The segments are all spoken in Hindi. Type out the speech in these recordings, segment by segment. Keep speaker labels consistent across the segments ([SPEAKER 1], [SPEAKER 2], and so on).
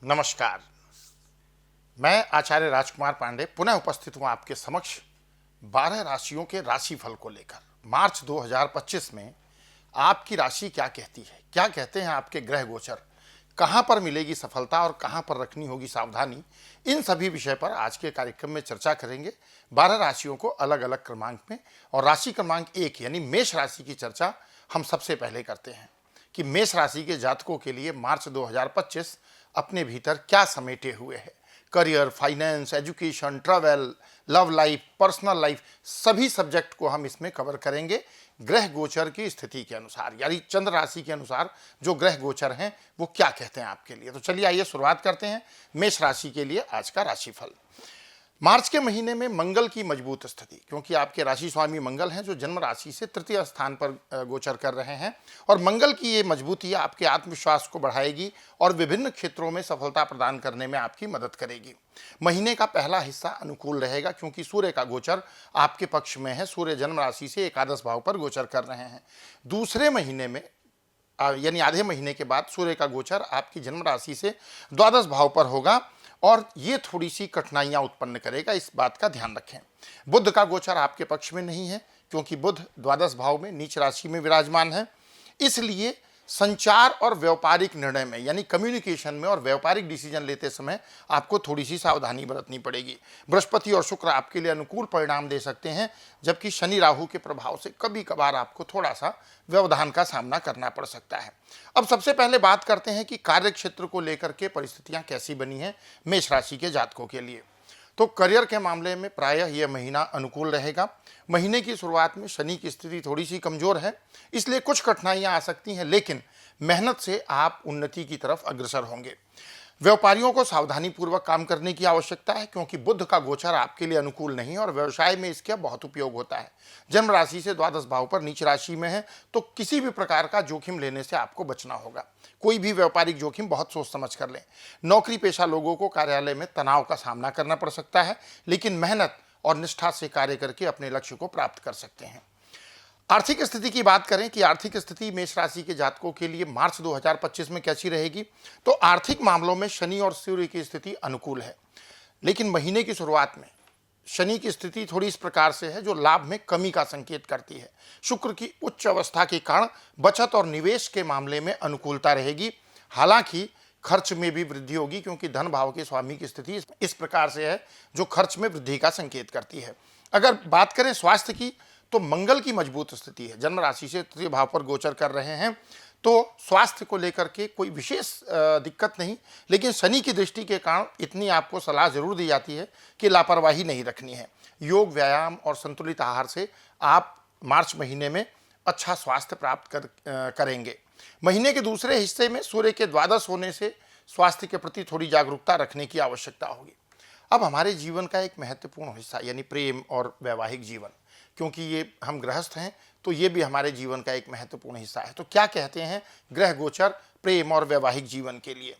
[SPEAKER 1] नमस्कार। मैं आचार्य राजकुमार पांडे पुनः उपस्थित हूं आपके समक्ष 12 राशियों के राशिफल को लेकर। मार्च 2025 में आपकी राशि क्या कहती है, क्या कहते हैं आपके ग्रह गोचर, कहां पर मिलेगी सफलता और कहां पर रखनी होगी सावधानी, इन सभी विषय पर आज के कार्यक्रम में चर्चा करेंगे। 12 राशियों को अलग अलग क्रमांक में, और राशि क्रमांक 1 यानी मेष राशि की चर्चा हम सबसे पहले करते हैं कि मेष राशि के जातकों के लिए मार्च 2025 अपने भीतर क्या समेटे हुए है। Career, finance, education, travel, love life, personal life, सभी सब्जेक्ट को हम इसमें कवर करेंगे ग्रह गोचर की स्थिति के अनुसार, यानी चंद्र राशि के अनुसार जो ग्रह गोचर हैं वो क्या कहते हैं आपके लिए। तो चलिए आइए शुरुआत करते हैं मेष राशि के लिए आज का राशिफल। मार्च के महीने में मंगल की मजबूत स्थिति, क्योंकि आपके राशि स्वामी मंगल हैं जो जन्म राशि से तृतीय स्थान पर गोचर कर रहे हैं, और मंगल की ये मजबूती आपके आत्मविश्वास को बढ़ाएगी और विभिन्न क्षेत्रों में सफलता प्रदान करने में आपकी मदद करेगी। महीने का पहला हिस्सा अनुकूल रहेगा क्योंकि सूर्य का गोचर आपके पक्ष में है। सूर्य जन्म राशि से एकादश भाव पर गोचर कर रहे हैं। दूसरे महीने में यानी आधे महीने के बाद सूर्य का गोचर आपकी जन्म राशि से द्वादश भाव पर होगा और ये थोड़ी सी कठिनाइयां उत्पन्न करेगा, इस बात का ध्यान रखें। बुध का गोचर आपके पक्ष में नहीं है क्योंकि बुध द्वादश भाव में नीच राशि में विराजमान है, इसलिए संचार और व्यापारिक निर्णय में यानी कम्युनिकेशन में और व्यापारिक डिसीजन लेते समय आपको थोड़ी सी सावधानी बरतनी पड़ेगी। बृहस्पति और शुक्र आपके लिए अनुकूल परिणाम दे सकते हैं, जबकि शनि राहु के प्रभाव से कभी कभार आपको थोड़ा सा व्यवधान का सामना करना पड़ सकता है। अब सबसे पहले बात करते हैं कि कार्य क्षेत्र को लेकर के परिस्थितियां कैसी बनी हैं मेष राशि के जातकों के लिए। तो करियर के मामले में प्रायः यह महीना अनुकूल रहेगा। महीने की शुरुआत में शनि की स्थिति थोड़ी सी कमजोर है, इसलिए कुछ कठिनाइयां आ सकती हैं, लेकिन मेहनत से आप उन्नति की तरफ अग्रसर होंगे। व्यापारियों को सावधानी पूर्वक काम करने की आवश्यकता है क्योंकि बुध का गोचर आपके लिए अनुकूल नहीं और व्यवसाय में इसका बहुत उपयोग होता है। जन्म राशि से द्वादश भाव पर नीच राशि में है, तो किसी भी प्रकार का जोखिम लेने से आपको बचना होगा। कोई भी व्यापारिक जोखिम बहुत सोच समझ कर लें। नौकरी पेशा लोगों को कार्यालय में तनाव का सामना करना पड़ सकता है, लेकिन मेहनत और निष्ठा से कार्य करके अपने लक्ष्य को प्राप्त कर सकते हैं। आर्थिक स्थिति की बात करें कि आर्थिक स्थिति मेष राशि के जातकों के लिए मार्च 2025 में कैसी रहेगी, तो आर्थिक मामलों में शनि और सूर्य की स्थिति अनुकूल है, लेकिन महीने की शुरुआत में शनि की स्थिति थोड़ी इस प्रकार से है जो लाभ में कमी का संकेत करती है। शुक्र की उच्च अवस्था के कारण बचत और निवेश के मामले में अनुकूलता रहेगी, हालांकि खर्च में भी वृद्धि होगी क्योंकि धन भाव के स्वामी की स्थिति इस प्रकार से है जो खर्च में वृद्धि का संकेत करती है। अगर बात करें स्वास्थ्य की, तो मंगल की मजबूत स्थिति है, जन्म राशि से तृतीय भाव पर गोचर कर रहे हैं, तो स्वास्थ्य को लेकर के कोई विशेष दिक्कत नहीं, लेकिन शनि की दृष्टि के कारण इतनी आपको सलाह जरूर दी जाती है कि लापरवाही नहीं रखनी है। योग, व्यायाम और संतुलित आहार से आप मार्च महीने में अच्छा स्वास्थ्य प्राप्त करेंगे। महीने के दूसरे हिस्से में सूर्य के द्वादश होने से स्वास्थ्य के प्रति थोड़ी जागरूकता रखने की आवश्यकता होगी। अब हमारे जीवन का एक महत्वपूर्ण हिस्सा यानी प्रेम और वैवाहिक जीवन, क्योंकि ये हम गृहस्थ हैं तो ये भी हमारे जीवन का एक महत्वपूर्ण हिस्सा है। तो क्या कहते हैं ग्रह गोचर प्रेम और वैवाहिक जीवन के लिए।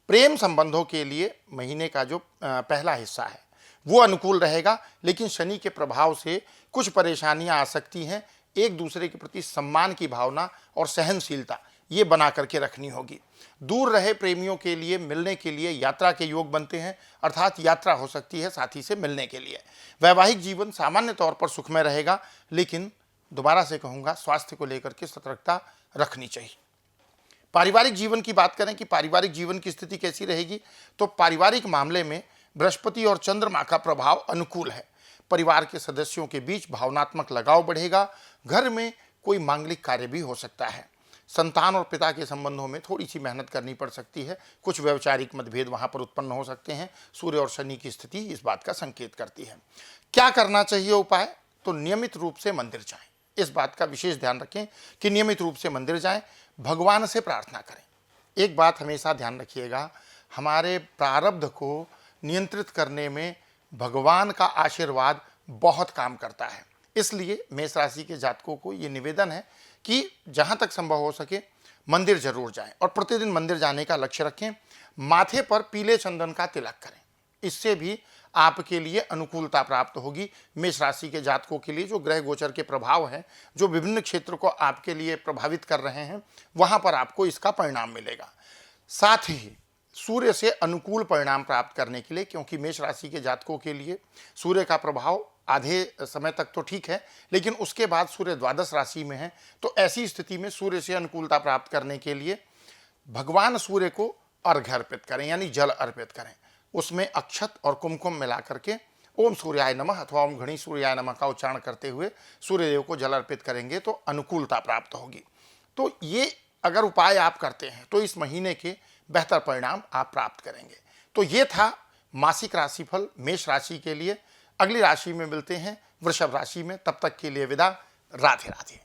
[SPEAKER 1] प्रेम संबंधों के लिए महीने का जो पहला हिस्सा है वो अनुकूल रहेगा, लेकिन शनि के प्रभाव से कुछ परेशानियां आ सकती हैं। एक दूसरे के प्रति सम्मान की भावना और सहनशीलता ये बना करके रखनी होगी। दूर रहे प्रेमियों के लिए मिलने के लिए यात्रा के योग बनते हैं, अर्थात यात्रा हो सकती है साथी से मिलने के लिए। वैवाहिक जीवन सामान्य तौर पर सुखमय रहेगा, लेकिन दोबारा से कहूँगा स्वास्थ्य को लेकर के सतर्कता रखनी चाहिए। पारिवारिक जीवन की बात करें कि पारिवारिक जीवन की स्थिति कैसी रहेगी, तो पारिवारिक मामले में बृहस्पति और चंद्रमा का प्रभाव अनुकूल है। परिवार के सदस्यों के बीच भावनात्मक लगाव बढ़ेगा। घर में कोई मांगलिक कार्य भी हो सकता है। संतान और पिता के संबंधों में थोड़ी सी मेहनत करनी पड़ सकती है, कुछ वैचारिक मतभेद वहां पर उत्पन्न हो सकते हैं। सूर्य और शनि की स्थिति इस बात का संकेत करती है। क्या करना चाहिए उपाय, तो नियमित रूप से मंदिर जाएं। इस बात का विशेष ध्यान रखें कि नियमित रूप से मंदिर जाएं, भगवान से प्रार्थना करें। एक बात हमेशा ध्यान रखिएगा, हमारे प्रारब्ध को नियंत्रित करने में भगवान का आशीर्वाद बहुत काम करता है। इसलिए मेष राशि के जातकों को ये निवेदन है कि जहां तक संभव हो सके मंदिर जरूर जाएं और प्रतिदिन मंदिर जाने का लक्ष्य रखें। माथे पर पीले चंदन का तिलक करें, इससे भी आपके लिए अनुकूलता प्राप्त होगी। मेष राशि के जातकों के लिए जो ग्रह गोचर के प्रभाव हैं, जो विभिन्न क्षेत्र को आपके लिए प्रभावित कर रहे हैं, वहां पर आपको इसका परिणाम मिलेगा। साथ ही सूर्य से अनुकूल परिणाम प्राप्त करने के लिए, क्योंकि मेष राशि के जातकों के लिए सूर्य का प्रभाव आधे समय तक तो ठीक है, लेकिन उसके बाद सूर्य द्वादश राशि में है। तो ऐसी स्थिति में सूर्य से अनुकूलता प्राप्त करने के लिए भगवान सूर्य को अर्घ्य अर्पित करें, यानी जल अर्पित करें। उसमें अक्षत और कुमकुम मिला करके ओम सूर्याय नमः अथवा ओम घणी सूर्याय नमः का उच्चारण करते हुए सूर्यदेव को जल अर्पित करेंगे तो अनुकूलता प्राप्त होगी। तो ये अगर उपाय आप करते हैं तो इस महीने के बेहतर परिणाम आप प्राप्त करेंगे। तो ये था मासिक राशिफल मेष राशि के लिए। अगली राशि में मिलते हैं वृषभ राशि में, तब तक के लिए विदा। राधे राधे।